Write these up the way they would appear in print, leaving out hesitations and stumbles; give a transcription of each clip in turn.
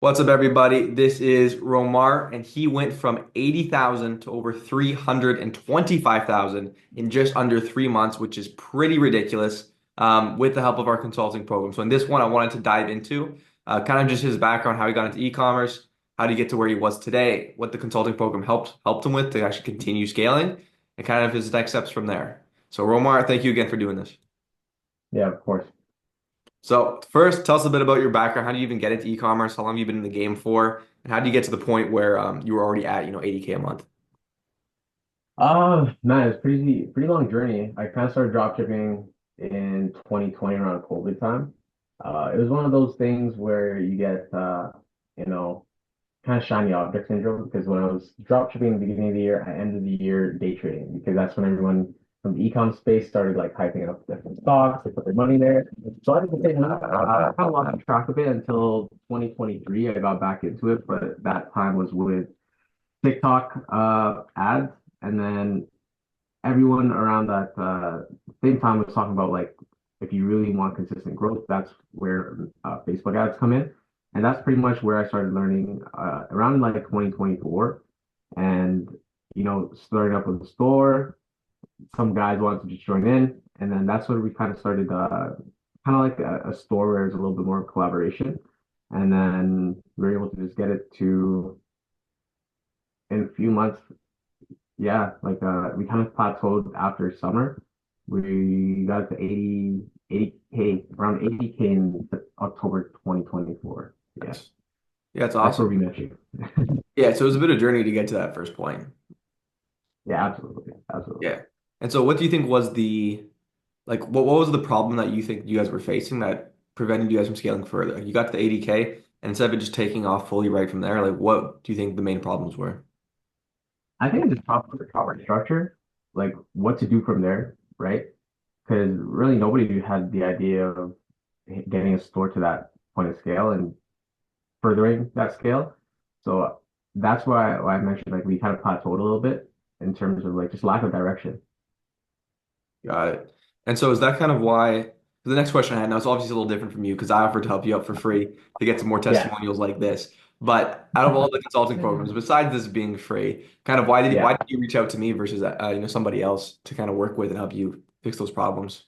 What's up, everybody? This is Romar, and he went from 80,000 to over 325,000 in just under 3 months, which is pretty ridiculous, with the help of our consulting program. So in this one, I wanted to dive into kind of just his background, how he got into e-commerce, how did he get to where he was today, what the consulting program helped him with to actually continue scaling, and kind of his next steps from there. So Romar, thank you again for doing this. Yeah, of course. So first, tell us a bit about your background. How do you even get into e-commerce? How long have you been in the game for? And how do you get to the point where you were already at, 80K a month? Man, it's pretty long journey. I kind of started drop shipping in 2020 around COVID time. It was one of those things where you get you know, kind of shiny object syndrome because when I was drop shipping in the beginning of the year, I ended the year day trading because that's when everyone from the ecom space started like hyping up different stocks, they put their money there. So I didn't say I kind of lost track of it until 2023. I got back into it, but that time was with TikTok ads, and then everyone around that same time was talking about like if you really want consistent growth, that's where Facebook ads come in, and that's pretty much where I started learning around like 2024, and starting up with the store. Some guys wanted to just join in, and then that's where we kind of started kind of like a store where there's a little bit more collaboration, and then we were able to just get it to in a few months. Yeah, like we kind of plateaued after summer. We got to 80K, around 80K in October 2024. Yeah, Nice. Yeah, it's that's where awesome. we met you. Yeah, so it was a bit of a journey to get to that first point. Yeah, absolutely. Absolutely. Yeah. And so what do you think was what was the problem that you think you guys were facing that prevented you guys from scaling further? You got to the 80K, and instead of it just taking off fully right from there, like what do you think the main problems were? I think it's just proper structure, like what to do from there, right? Because really nobody had the idea of getting a store to that point of scale and furthering that scale. So that's why I mentioned like we kind of plateaued a little bit in terms of like just lack of direction. Got it. And so is that kind of why the next question I had now is obviously a little different from you because I offered to help you out for free to get some more Yeah. testimonials like this. But out of all the consulting programs, besides this being free, kind of why Yeah. did you reach out to me versus somebody else to kind of work with and help you fix those problems?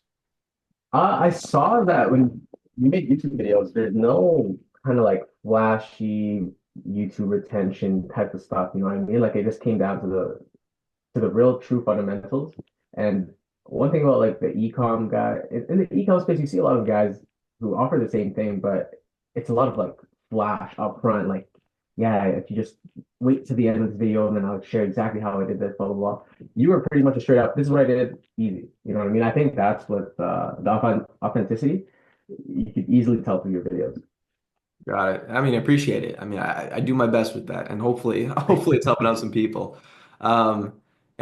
I saw that when you make YouTube videos, there's no kind of like flashy YouTube retention type of stuff. You know what I mean? Like it just came down to the real true fundamentals. And one thing about like the ecom guy in the ecom space, you see a lot of guys who offer the same thing, but it's a lot of like flash up front, like yeah, if you just wait to the end of the video and then I'll share exactly how I did this, blah blah blah. You were pretty much a straight up, this is what I did, easy. You know what I mean? I think that's what the authenticity you could easily tell through your videos. Got it. I mean, I appreciate it. I mean, I do my best with that, and hopefully, hopefully, it's helping out some people. And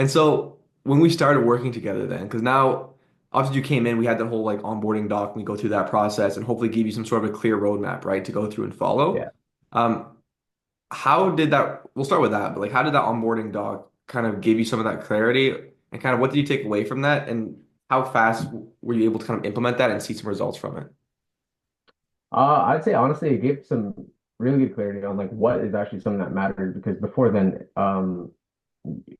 so when we started working together, then, because now obviously you came in, we had that whole like onboarding doc, we go through that process, and hopefully give you some sort of a clear roadmap, right, to go through and follow. Yeah. Um, how did that? We'll start with that, but like, how did that onboarding doc kind of give you some of that clarity, and kind of what did you take away from that, and how fast were you able to kind of implement that and see some results from it? I'd say honestly, it gave some really good clarity on like what is actually something that matters because before then,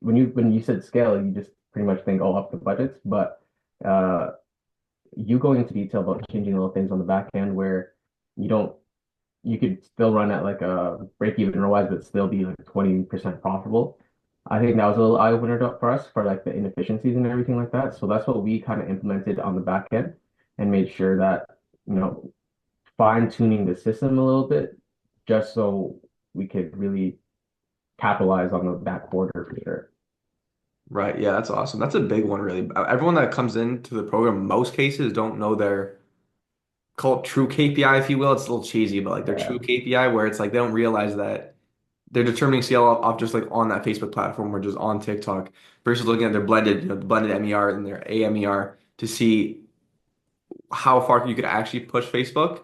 when you said scale, you just pretty much think, oh, up the budgets, but uh, you going into detail about changing little things on the back end where you don't, you could still run at like a break even ROIs, but still be like 20% profitable. I think that was a little eye opener for us for like the inefficiencies and everything like that. So that's what we kind of implemented on the back end and made sure that, you know, fine tuning the system a little bit just so we could really capitalize on that quarter for sure. Right. Yeah, that's awesome. That's a big one, really. Everyone that comes into the program, most cases don't know their call it true KPI, if you will. It's a little cheesy, but like their true Yeah, KPI, where it's like they don't realize that they're determining scale off just like on that Facebook platform or just on TikTok versus looking at their blended, the blended MER and their AMER to see how far you could actually push Facebook.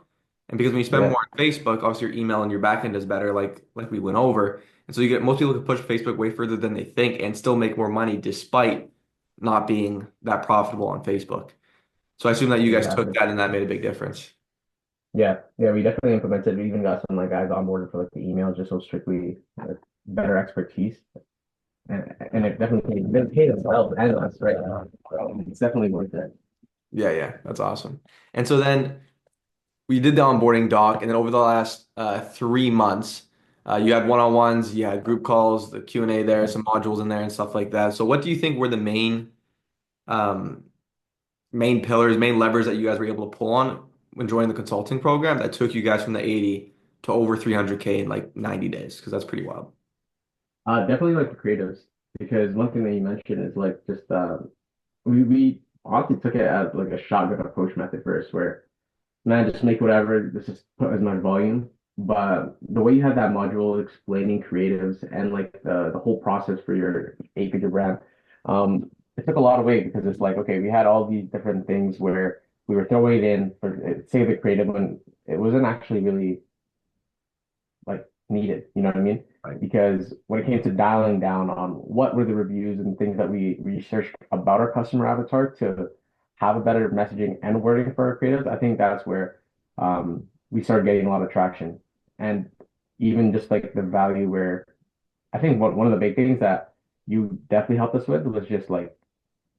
And because when you spend yeah, more on Facebook, obviously your email and your backend is better, like we went over. And so you get most people can push Facebook way further than they think and still make more money despite not being that profitable on Facebook. So I assume that you guys took exactly. that and that made a big difference. Yeah, we definitely implemented. We even got some like guys onboarded for like the email, just so strictly better expertise, and it definitely paid us well and us right now. So it's definitely worth it. Yeah, yeah, that's awesome. And so then we did the onboarding doc, and then over the last 3 months, you had one-on-ones, you had group calls, the Q&A there, some modules in there and stuff like that. So what do you think were the um, main pillars, main levers that you guys were able to pull on when joining the consulting program that took you guys from the 80 to over 300K in like 90 days? Because that's pretty wild. Definitely like the creatives, because one thing that you mentioned is like just we honestly took it as like a shotgun approach method first, where man, just make whatever, this is put as much volume. But the way you had that module explaining creatives and like the whole process for your eight-figure brand, it took a lot away because it's like, okay, we had all these different things where we were throwing it in for say the creative when it wasn't actually really like needed. You know what I mean? Right. Because when it came to dialing down on what were the reviews and things that we researched about our customer avatar to have a better messaging and wording for our creatives, I think that's where we started getting a lot of traction. And even just like the value where I think one of the big things that you definitely helped us with was just like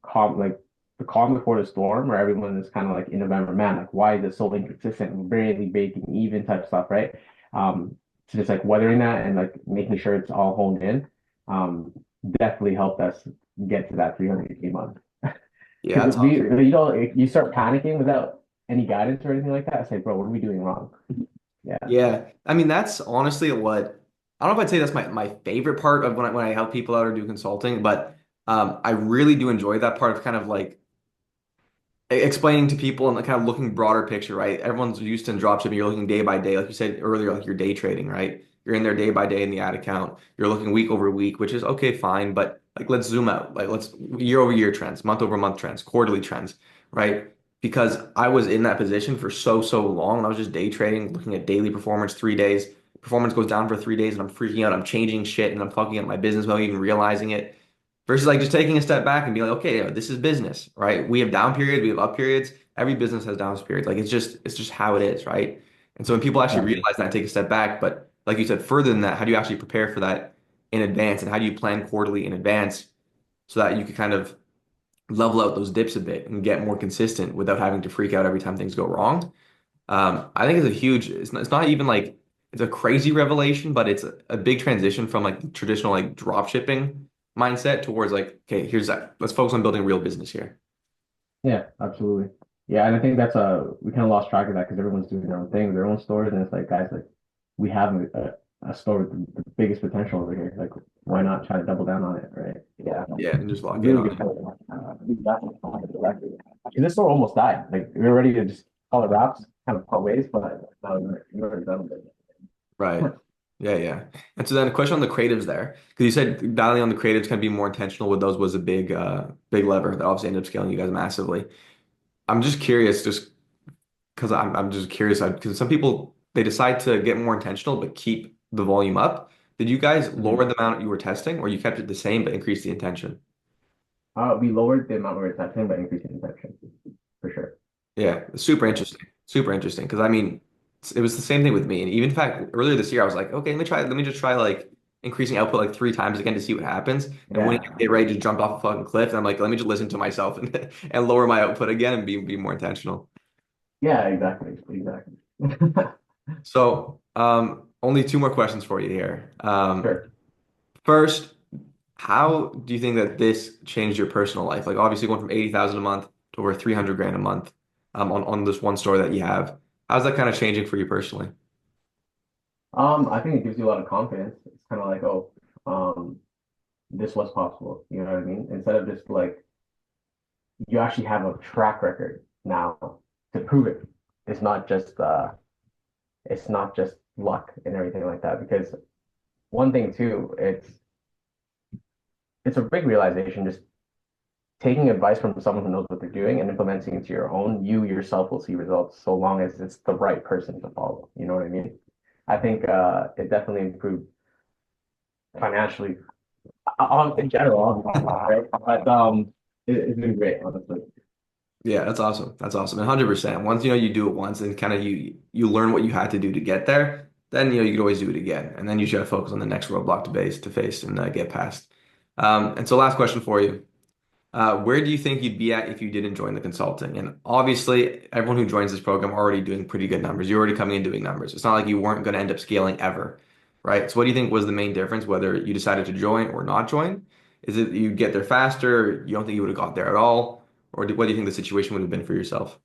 the calm before the storm, where everyone is kind of like in November, man, like why is it so inconsistent, barely breaking even type stuff, right? So just like weathering that and like making sure it's all honed in, um, definitely helped us get to that 300K month. Yeah, Because that's awesome. if you start panicking without any guidance or anything like that, it's like, bro, what are we doing wrong? Yeah, Yeah. I mean, that's honestly what I don't know if I'd say that's my favorite part of when I help people out or do consulting, but I really do enjoy that part of kind of like explaining to people and like kind of looking broader picture, right? Everyone's used to in dropshipping, you're looking day by day, like you said earlier, like you're day trading, right? You're in there day by day in the ad account. You're looking week over week, which is okay, fine, but like let's zoom out. Like let's year over year trends, month over month trends, quarterly trends, right? Because I was in that position for so long and I was just day trading, looking at daily performance, 3 days. Performance goes down for 3 days and I'm freaking out. I'm changing shit and I'm fucking up my business without even realizing it. Versus like just taking a step back and be like, okay, this is business, right? We have down periods, we have up periods. Every business has down periods. Like it's just how it is, right? And so when people actually exactly. realize that and take a step back, but like you said, further than that, how do you actually prepare for that in advance? And how do you plan quarterly in advance so that you can kind of level out those dips a bit and get more consistent without having to freak out every time things go wrong? I think it's a huge, it's not even like it's a crazy revelation, but it's a big transition from like traditional like drop shipping mindset towards like, okay, here's that. Let's focus on building real business here. Yeah, absolutely. Yeah, and I think that's we kind of lost track of that because everyone's doing their own thing, their own stores, and it's like, guys, like we have a store with the biggest potential over here. Like, why not try to double down on it, right? Yeah, Yeah, and just lock in really on good it. point. Exactly. This store almost died. Like, we were ready to just call it wraps, kind of part ways, but now we're already done with Right. it. Yeah, yeah. And so then a question on the creatives there, because you said dialing on the creatives can be more intentional with those was a big lever that obviously ended up scaling you guys massively. I'm just curious, just because I'm just curious, because some people they decide to get more intentional but keep the volume up. Did you guys lower Mhm. the amount you were testing, or you kept it the same but increased the intention? We lowered the amount we were testing by increasing intention, for sure. Yeah, super Yeah. interesting. Super interesting. Because I mean, it was the same thing with me. And even in fact, earlier this year, I was like, okay, let me just try like increasing output like 3 times again to see what happens. And when Yeah. it ready to jump off a fucking cliff, and I'm like, let me just listen to myself and and lower my output again and be more intentional. Yeah, exactly. Exactly. So, only two more questions for you here. Sure. First, how do you think that this changed your personal life? Like obviously going from 80,000 a month to over 300 grand a month, on this one store that you have. How's that kind of changing for you personally? I think it gives you a lot of confidence. It's kind of like, oh, um, this was possible. You know what I mean? Instead of just like you actually have a track record now to prove it. It's not just it's not just luck and everything like that. Because one thing too, it's a big realization. Just taking advice from someone who knows what they're doing and implementing it to your own, you yourself will see results so long as it's the right person to follow. You know what I mean? I think it definitely improved financially in general, right? But it's been great, honestly. Yeah, that's awesome. That's awesome. And 100%. Once you do it once and kind of you learn what you had to do to get there, then you could always do it again. And then you should focus on the next roadblock to face and get past. And so last question for you. Where do you think you'd be at if you didn't join the consulting? And obviously, everyone who joins this program are already doing pretty good numbers. You're already coming in doing numbers. It's not like you weren't going to end up scaling ever, right? So what do you think was the main difference, whether you decided to join or not join? Is it you get there faster, or you don't think you would have got there at all? Or what do you think the situation would have been for yourself?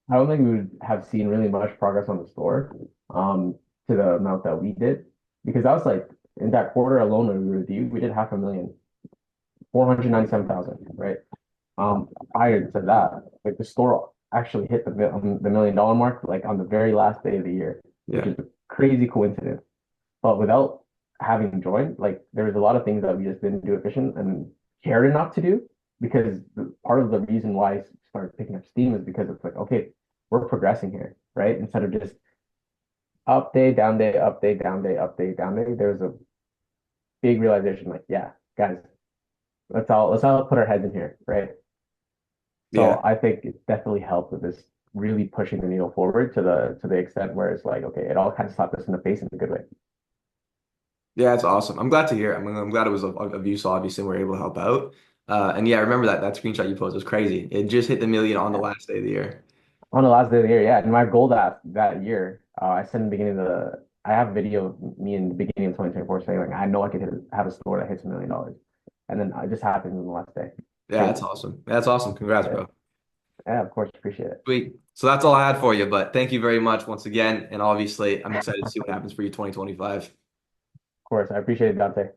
I don't think we would have seen really much progress on the store, um, to the amount that we did, because that was like in that quarter alone when we reviewed, we did 500,000, 497,000, right? Prior to that, like the store actually hit the $1 million mark like on the very last day of the year, which Yeah. is a crazy coincidence. But without having joined, like there was a lot of things that we just didn't do efficient and cared enough to do, because part of the reason why I started picking up steam is because it's like, okay, we're progressing here, right? Instead of just up day, down day, up day, down day, up day, down day, there's a big realization like, yeah, guys, let's all put our heads in here, right? Yeah. So I think it definitely helped with this really pushing the needle forward to the extent where it's like, okay, it all kind of slapped us in the face in a good way. Yeah, it's awesome. I'm glad to hear it. I'm glad it was of use, obviously, and we are able to help out. And yeah, I remember that screenshot you posted was crazy. It just hit the million on the Yeah. last day of the year. On the last day of the year, yeah. And my goal that year, I said in the beginning of the, I have a video of me in the beginning of 2024 saying like, I know I could have a store that hits $1 million, and then it just happened on the last day. Yeah, Crazy. that's awesome. That's awesome. Congrats, Yeah, bro. yeah, of course, appreciate it. Sweet. So that's all I had for you, but thank you very much once again. And obviously, I'm excited to see what happens for you 2025. Of course, I appreciate it, Dante.